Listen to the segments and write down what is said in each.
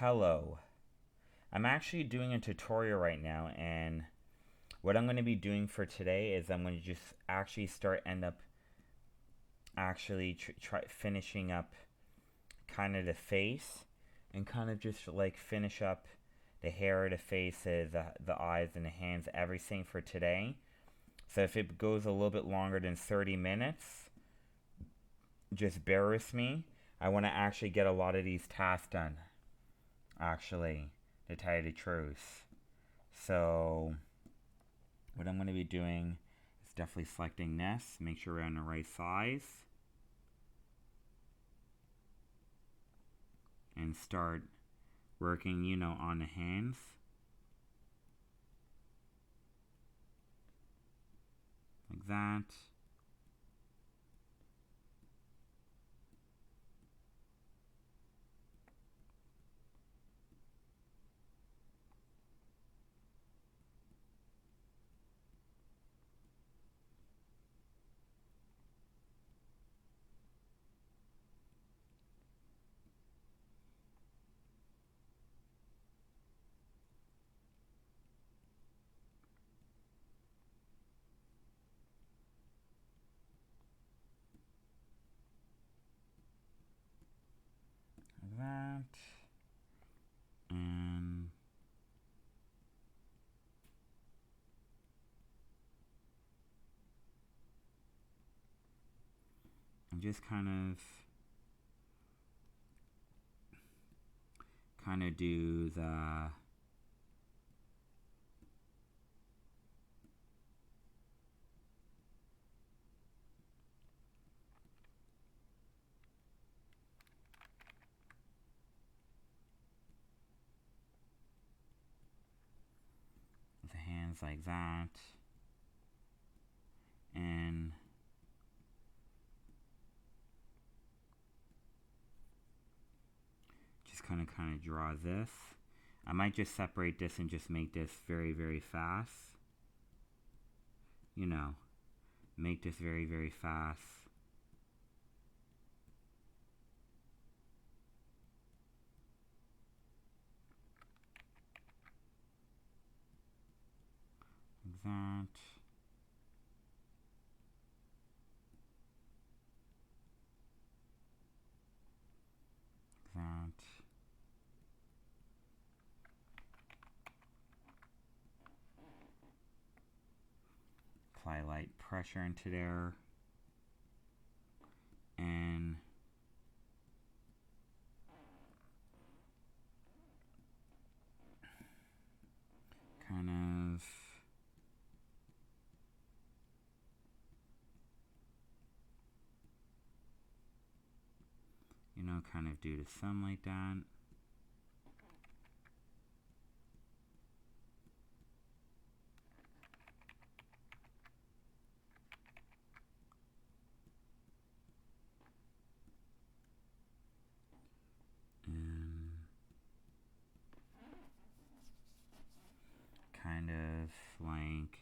Hello. I'm actually doing a tutorial right now, and what I'm going to be doing for today is I'm going to just actually end up actually try finishing up kind of the face, and kind of just like finish up the hair, the faces, the eyes, and the hands, everything for today. So if it goes a little bit longer than 30 minutes, just bear with me. I want to actually get a lot of these tasks done, actually, to tell you the truth. So what I'm going to be doing is definitely selecting this, make sure we're on the right size, and start working, on the hands. Like that. Like that. And just kind of do the hands like that. And just kind of draw this. I might just separate this and just make this very, very fast. Make this very, very fast. Like that. Like that. Apply light pressure into there. And kind of kind of do the sun like that. And kind of like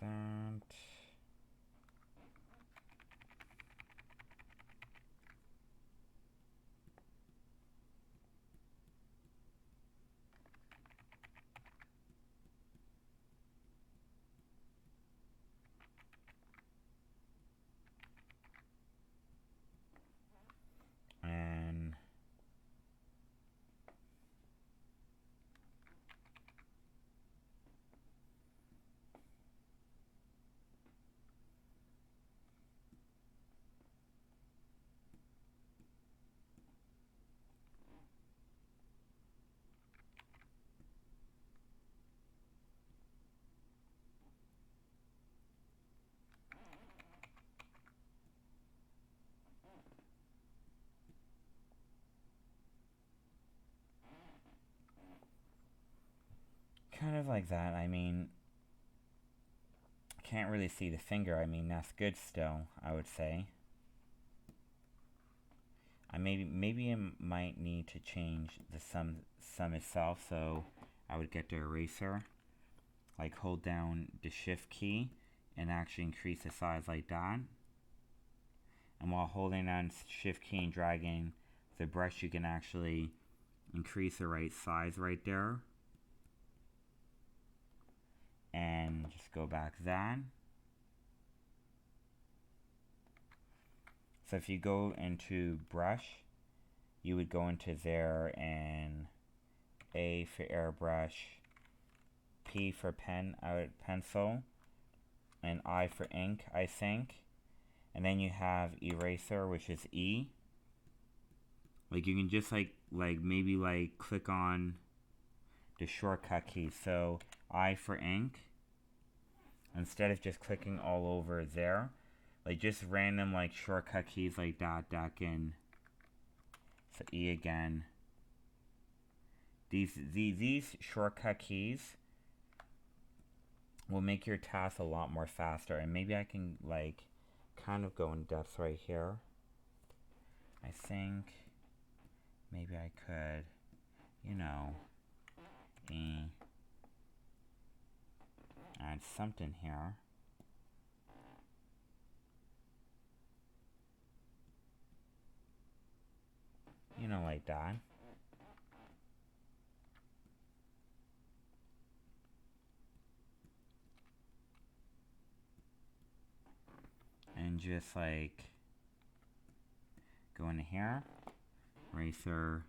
that. And kind of like that. I mean, can't really see the finger. I mean, that's good still, I would say. I maybe I might need to change the sum itself, so I would get the eraser, like hold down the shift key and actually increase the size like that. And while holding down shift key and dragging the brush, you can actually increase the right size right there. And just go back that. So if you go into brush, you would go into there and A for airbrush, P for pencil, and I for ink, I think. And then you have eraser, which is E. Like you can just like maybe like click on the shortcut key. So I for ink, instead of just clicking all over there, like just random like shortcut keys like that can. So E again. These shortcut keys will make your task a lot more faster. And maybe I can like kind of go in depth right here. I think maybe I could, you know, add something here. You know, like that. And just like go into here, eraser,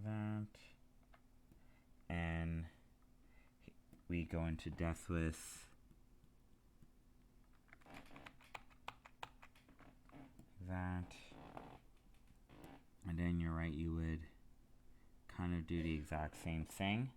that, and we go into deathless, that, and then you're right, you would kind of do the exact same thing.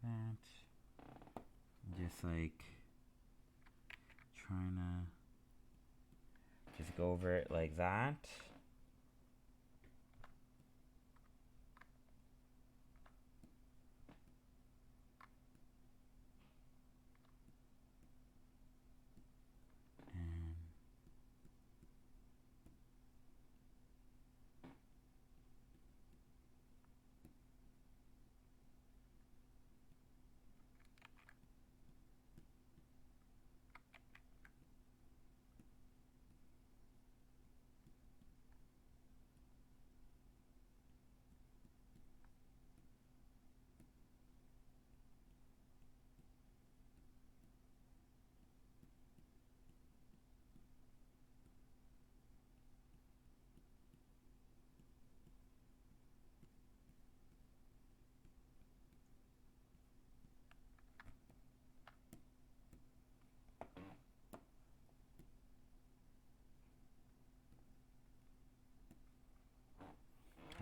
That, just like trying to just go over it like that.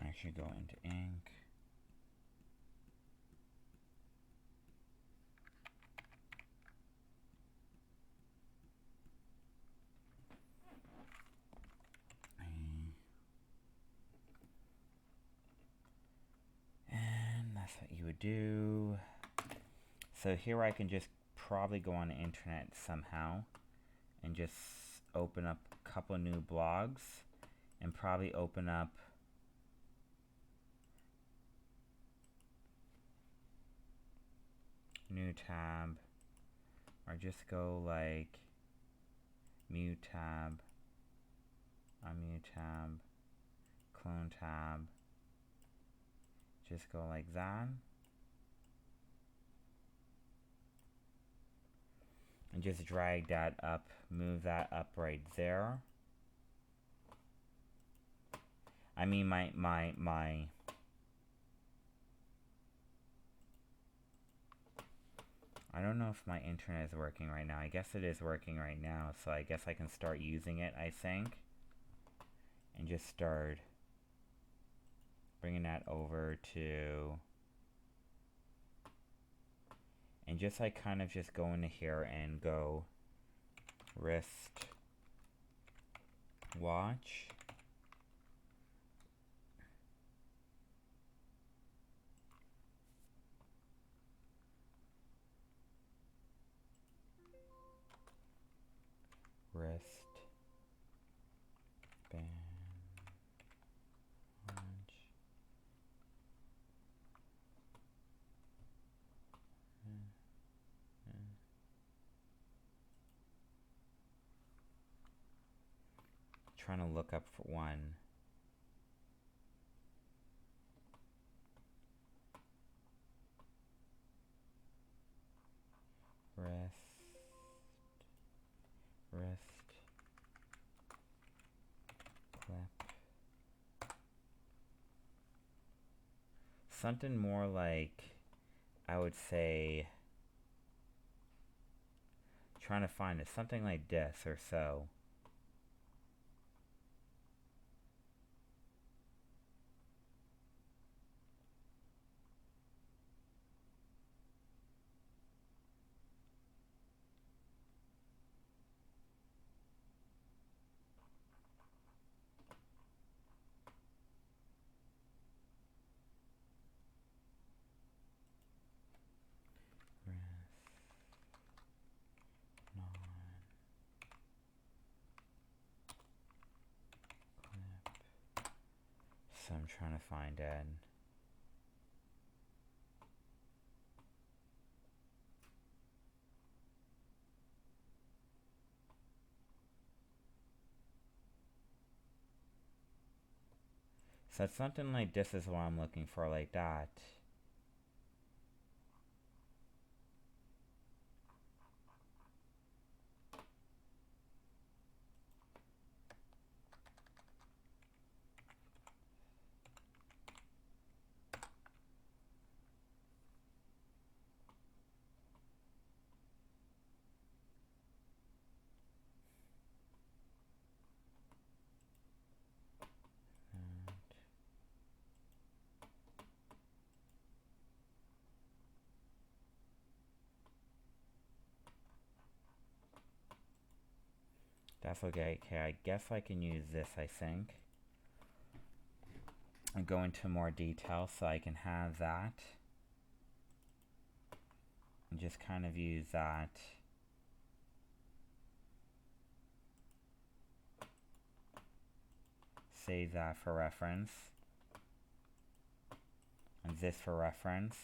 Actually go into ink. And that's what you would do. So here I can just probably go on the internet somehow and just open up a couple new blogs and probably open up new tab, or just go like mute tab, unmute tab, clone tab, just go like that. And just drag that up, move that up right there. I mean my I don't know if my internet is working right now. I guess it is working right now, so I guess I can start using it, I think. And just start bringing that over to... And just like kind of just go into here and go wrist watch. Wrist band watch. Trying to look up for one. Wrist clip. Something more like, I would say, trying to find it, something like this or so. So I'm trying to find it. So it's something like this is what I'm looking for, like that. That's okay. Okay, I guess I can use this, I think. And go into more detail so I can have that. And just kind of use that. Save that for reference. And this for reference.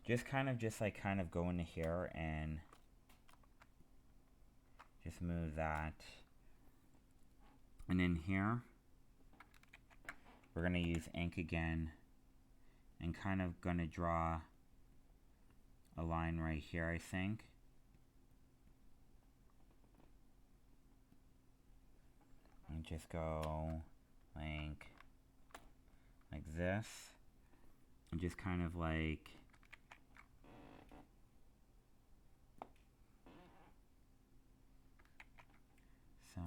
Just kind of go into here and just move that. And in here, we're going to use ink again and kind of going to draw a line right here, I think. And just go like this. And just kind of like so.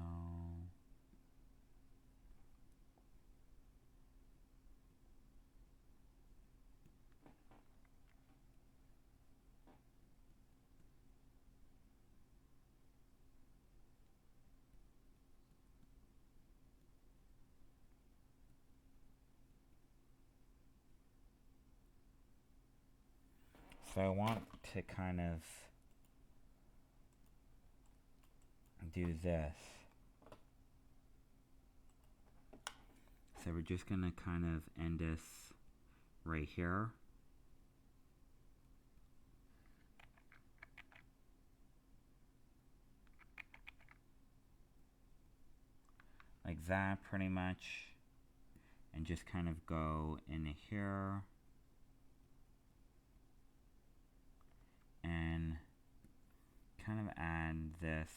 So I want to kind of do this. So we're just going to kind of end this right here. that pretty much, and just kind of go in here and kind of add this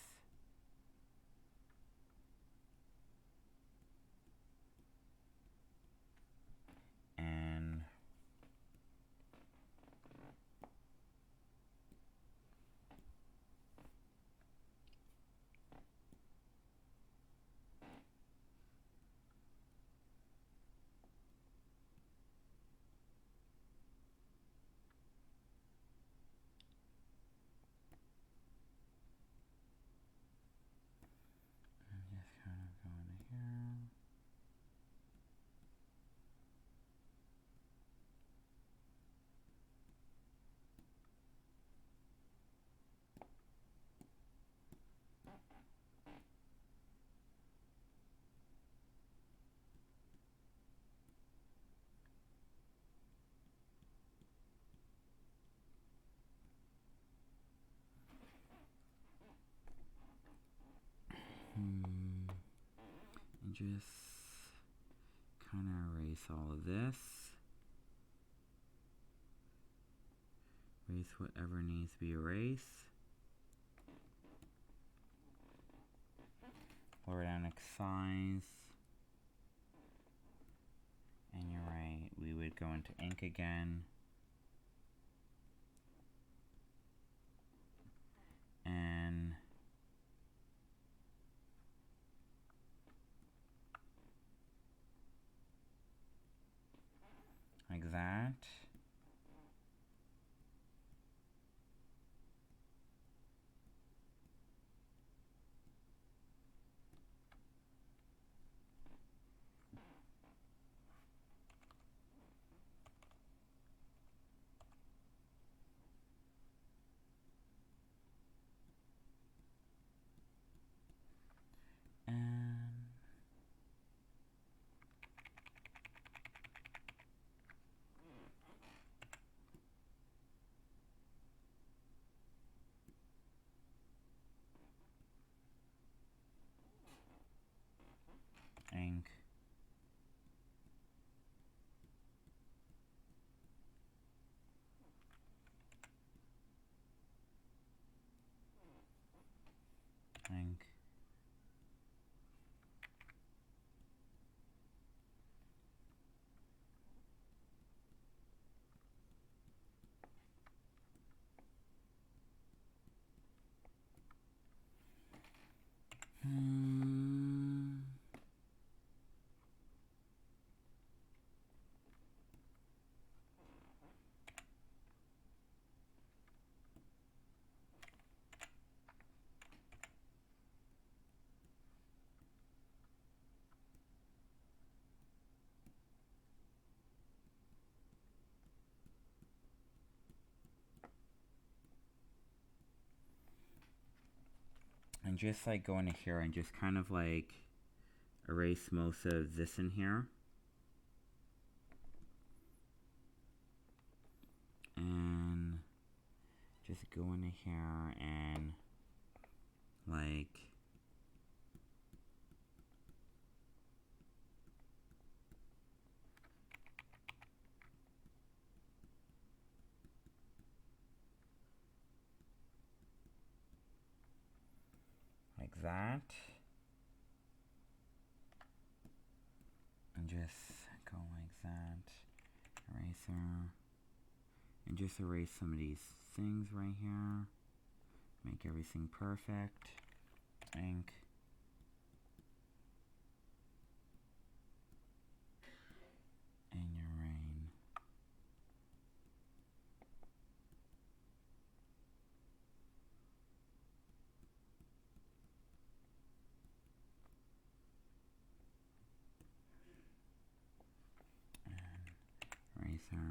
and just kind of go into here. And just kind of erase all of this. Erase whatever needs to be erased. Lower down size. And you're right, we would go into ink again. And like that. And ink. Ink. And just like go into here and just kind of like erase most of this in here. And just go into here and like that. And just go like that. Eraser. And just erase some of these things right here. Make everything perfect. Ink. And your rain. And eraser.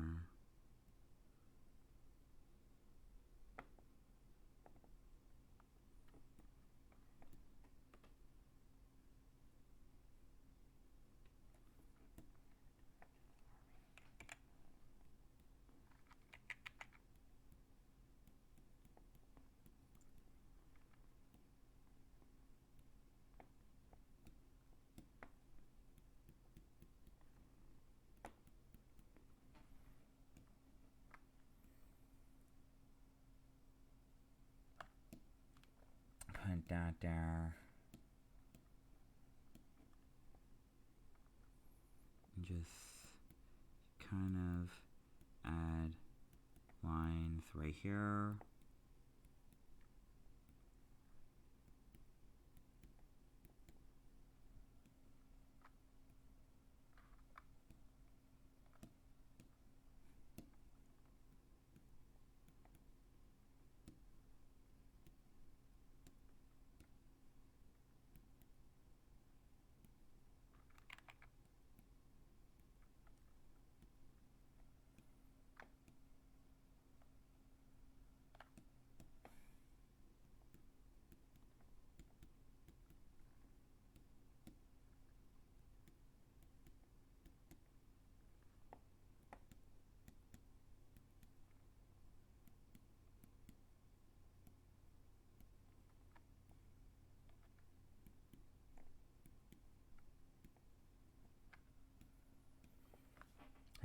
that there. Just kind of add lines right here.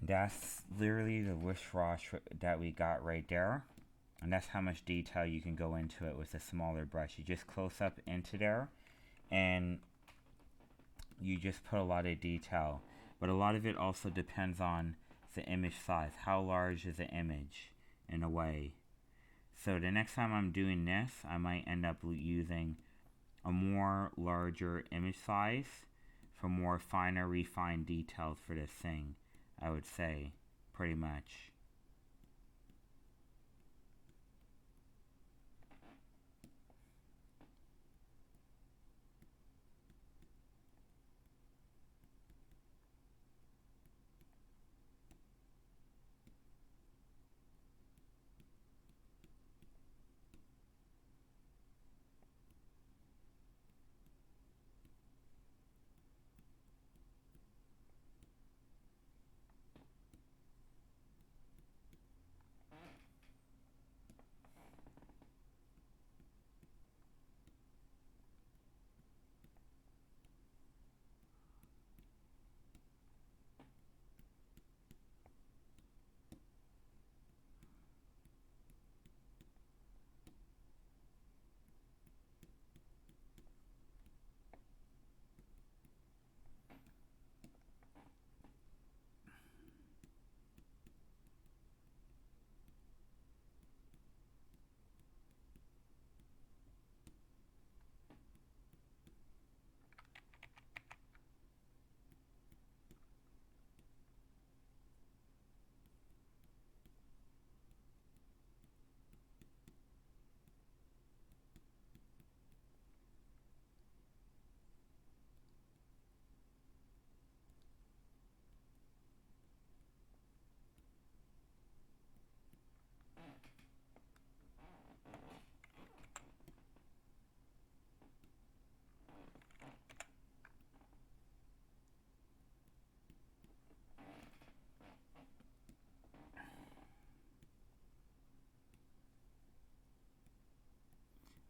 That's literally the wish wash that we got right there. And that's how much detail you can go into it with a smaller brush. You just close up into there and you just put a lot of detail. But a lot of it also depends on the image size. How large is the image in a way? So the next time I'm doing this, I might end up using a more larger image size for more finer refined details for this thing, I would say, pretty much.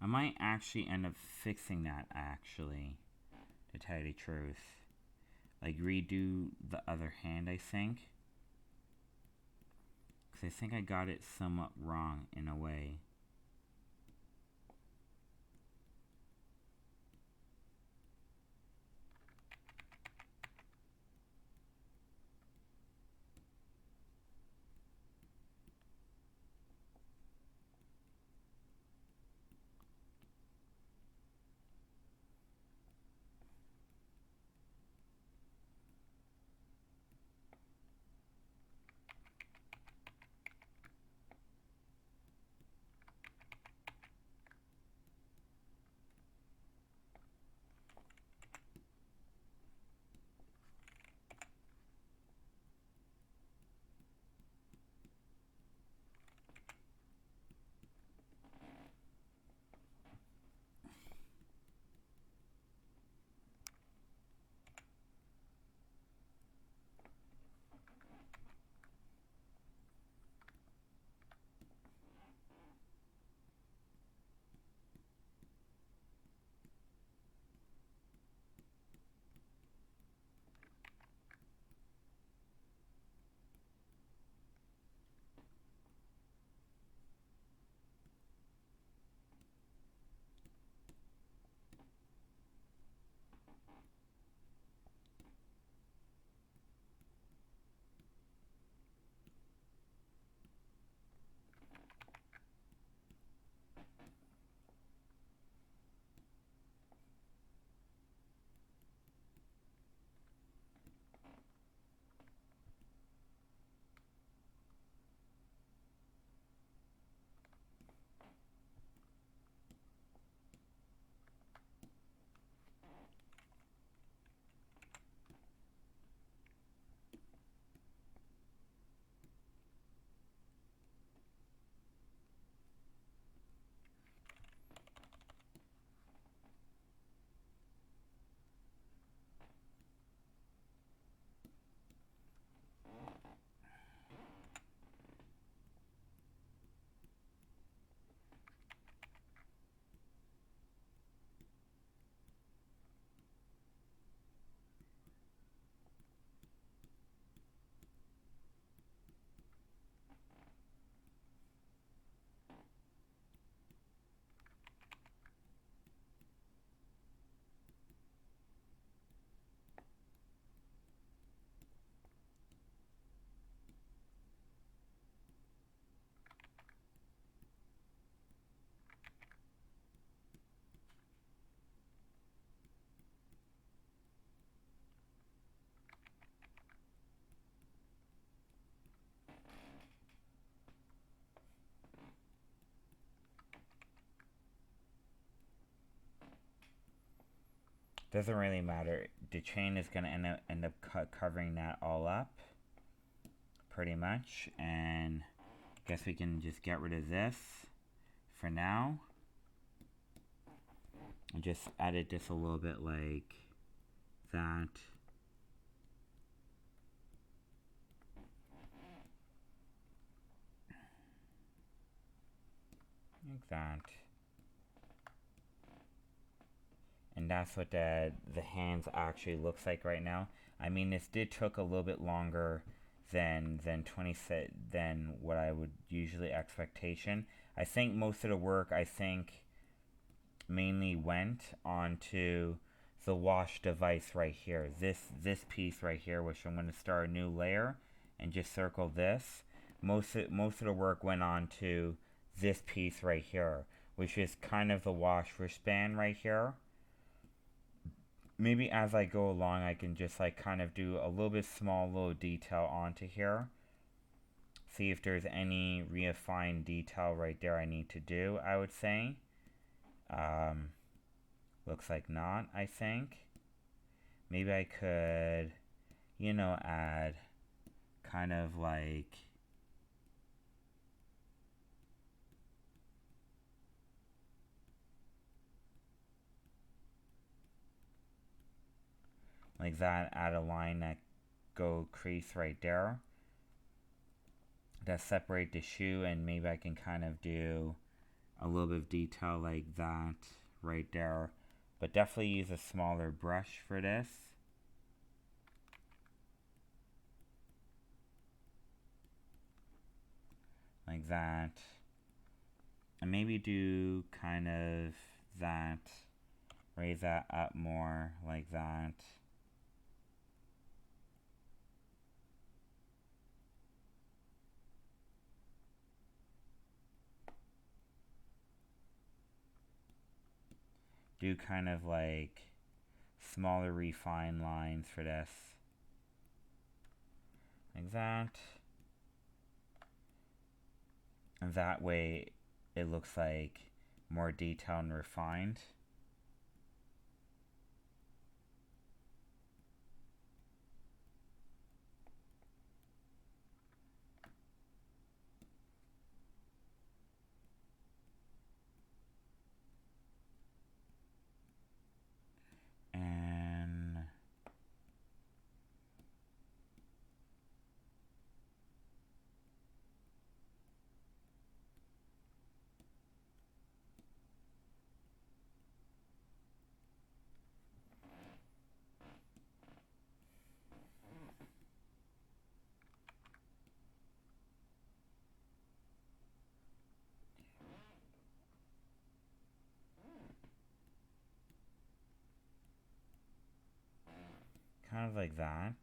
I might actually end up fixing that, actually, to tell you the truth. Like, redo the other hand, I think. Because I think I got it somewhat wrong in a way. Doesn't really matter. The chain is going to end up covering that all up pretty much. And I guess we can just get rid of this for now. And just edit this a little bit like that. Like that. And that's what the hands actually looks like right now. I mean, this did took a little bit longer than than what I would usually expectation. I think most of the work mainly went onto the wash device right here. This piece right here, which I'm going to start a new layer and just circle this. Most of the work went on to this piece right here, which is kind of the wash wristband right here. Maybe as I go along, I can just like kind of do a little bit small little detail onto here. See if there's any refined detail right there I need to do, I would say. Looks like not, I think. Maybe I could, add kind of like that, add a line that go crease right there that separate the shoe, and maybe I can kind of do a little bit of detail like that right there, but definitely use a smaller brush for this. Like that. And maybe do kind of that, raise that up more like that. Do kind of like smaller refined lines for this. Like that. And that way it looks like more detailed and refined. And kind of like that.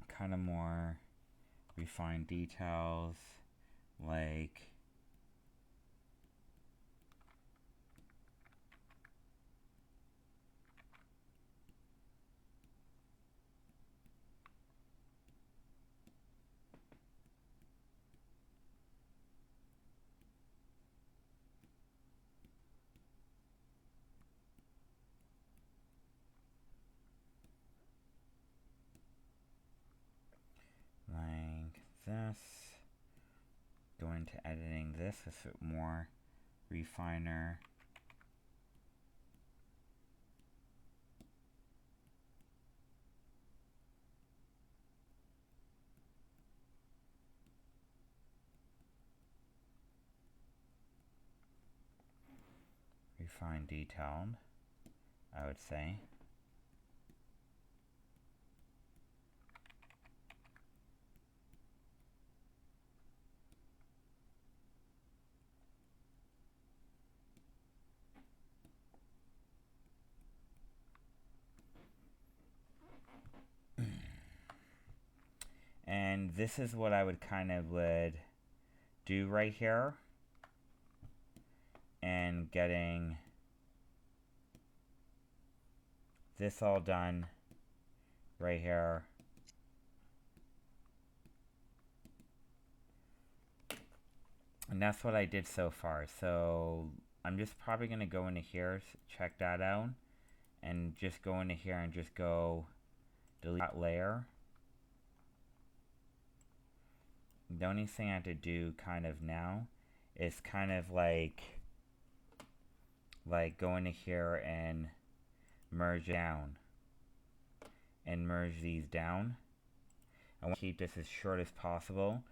Kind of more refined details, like this. Go into editing this with more refiner. Refined detailed, I would say. And this is what I would do right here. And getting this all done right here. And that's what I did so far. So I'm just probably going to go into here, check that out, and just go into here and just go delete that layer. The only thing I have to do kind of now is kind of like go into here and merge down and merge these down. I want to keep this as short as possible.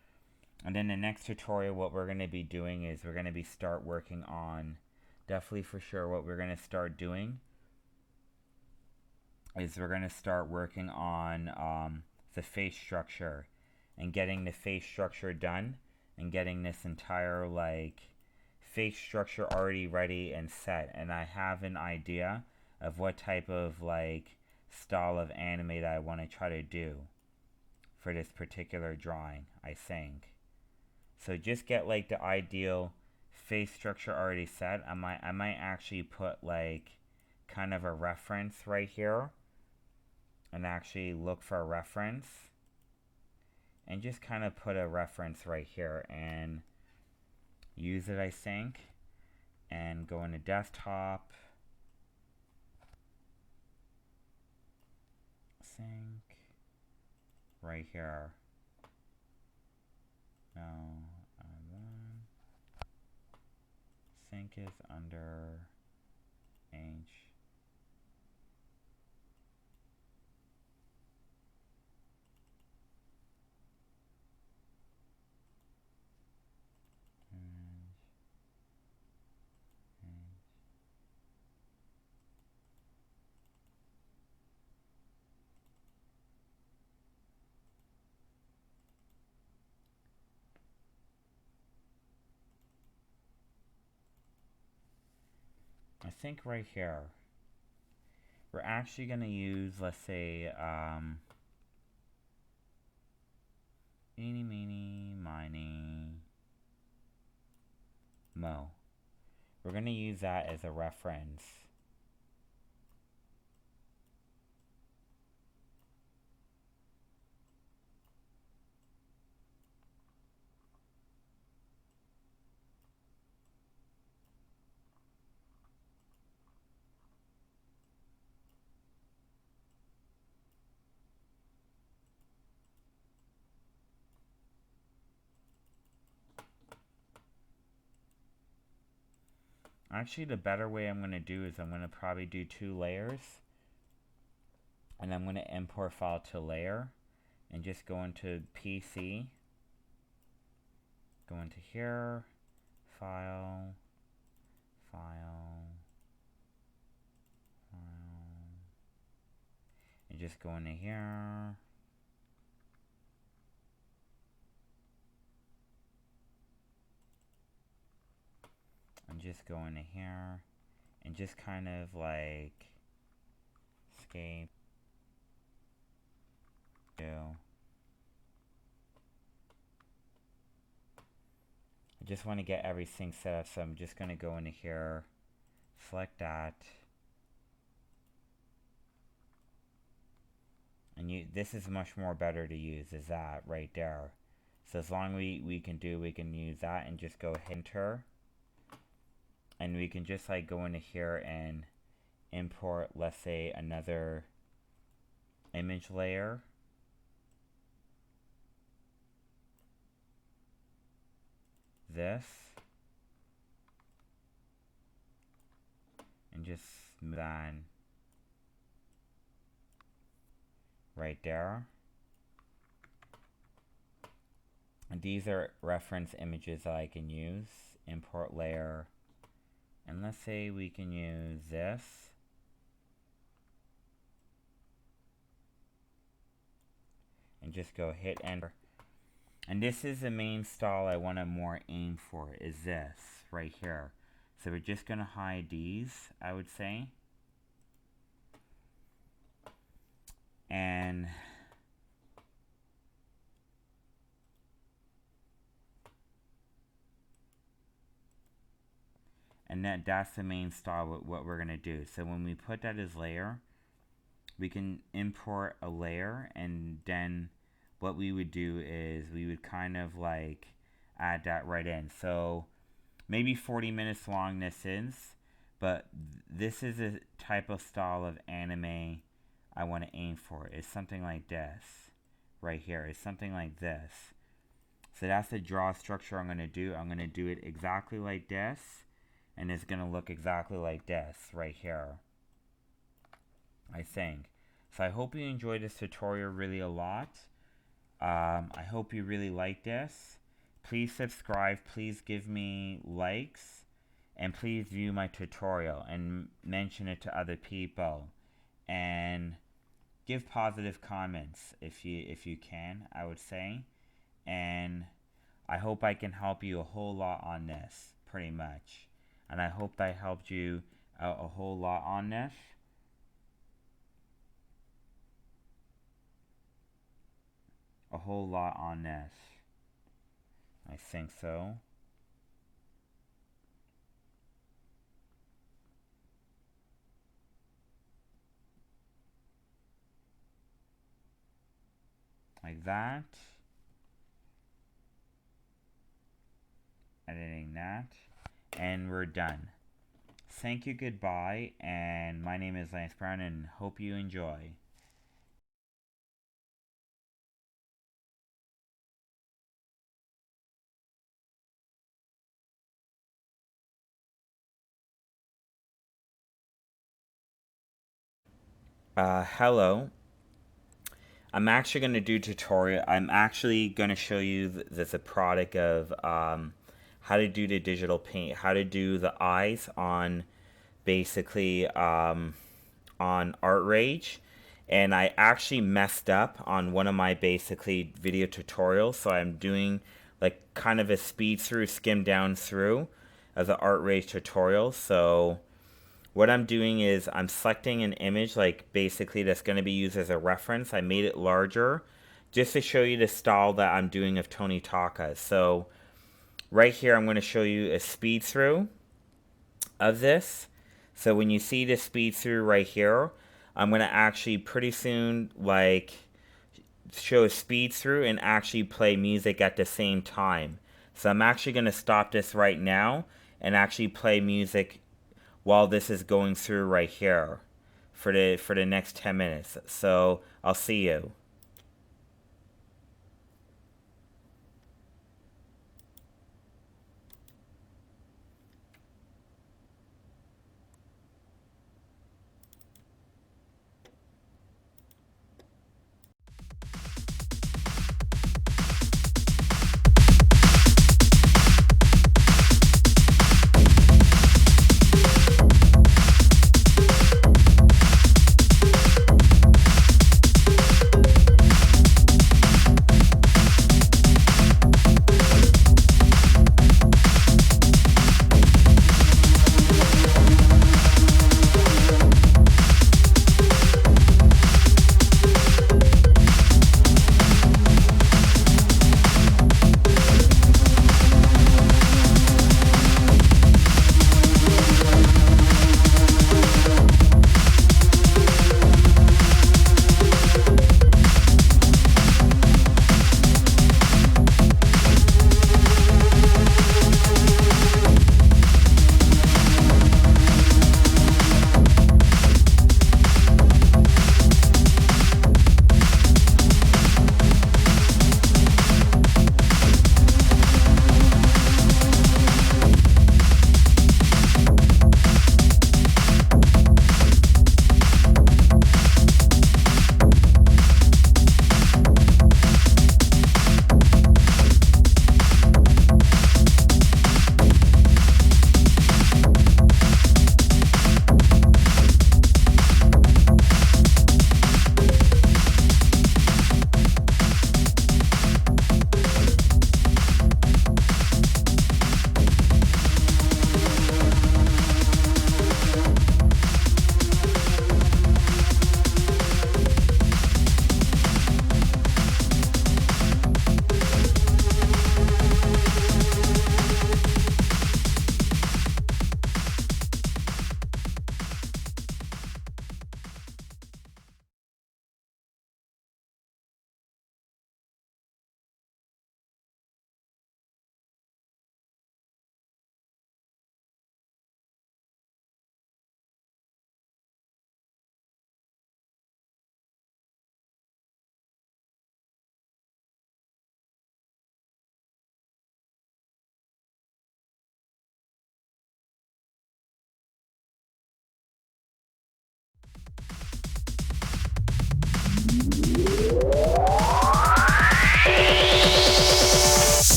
And then the next tutorial, what we're going to be doing is we're going to be start working on, definitely for sure what we're going to start doing is we're going to start working on the face structure and getting the face structure done and getting this entire like face structure already ready and set. And I have an idea of what type of like style of anime that I want to try to do for this particular drawing, I think. So just get like the ideal face structure already set. I might actually put like kind of a reference right here and actually look for a reference and just kind of put a reference right here and use it, I think, and go into desktop, sync right here. No, sync is under H. I think right here we're actually going to use, let's say, eeny, meeny, miny, mo. We're going to use that as a reference. Actually, the better way I'm going to do is I'm going to probably do 2 layers. And I'm going to import file to layer. And just go into PC. Go into here. File. File. File. And just go into here. And just go into here and just kind of like escape. I just want to get everything set up, so I'm just going to go into here, select that, and this is much more better to use, is that right there. So as long as we can use that and just go enter. And we can just like go into here and import, let's say, another image layer. This. And just move on right there. And these are reference images that I can use. Import layer. And let's say we can use this. And just go hit enter. And this is the main style I want to more aim for, is this right here. So we're just going to hide these, I would say. And that's the main style what we're going to do. So when we put that as layer, we can import a layer, and then what we would do is we would kind of like add that right in. So maybe 40 minutes long this is, but this is a type of style of anime I want to aim for. It's something like this right here. It's something like this. So that's the draw structure I'm going to do. I'm going to do it exactly like this, and it's going to look exactly like this right here, I think. So I hope you enjoyed this tutorial really a lot. I hope you really like this. Please subscribe, please give me likes, and please view my tutorial and mention it to other people. And give positive comments if you can, I would say. And I hope I can help you a whole lot on this, pretty much. And I hope I helped you a whole lot on this. A whole lot on this. I think so. Like that. Editing that. And we're done. Thank you, goodbye, and my name is Lance Brown, and hope you enjoy. Hello. I'm actually going to do a tutorial. I'm actually going to show you the product of how to do the digital paint, how to do the eyes on basically on Art Rage. And I actually messed up on one of my basically video tutorials, so I'm doing like kind of a speed through, skim down through of the Art Rage tutorial. So what I'm doing is I'm selecting an image like basically that's going to be used as a reference. I made it larger just to show you the style that I'm doing of Tony Taka. So right here I'm going to show you a speed through of this. So when you see the speed through right here, I'm going to actually pretty soon like show a speed through and actually play music at the same time. So I'm actually going to stop this right now and actually play music while this is going through right here for the next 10 minutes. So I'll see you.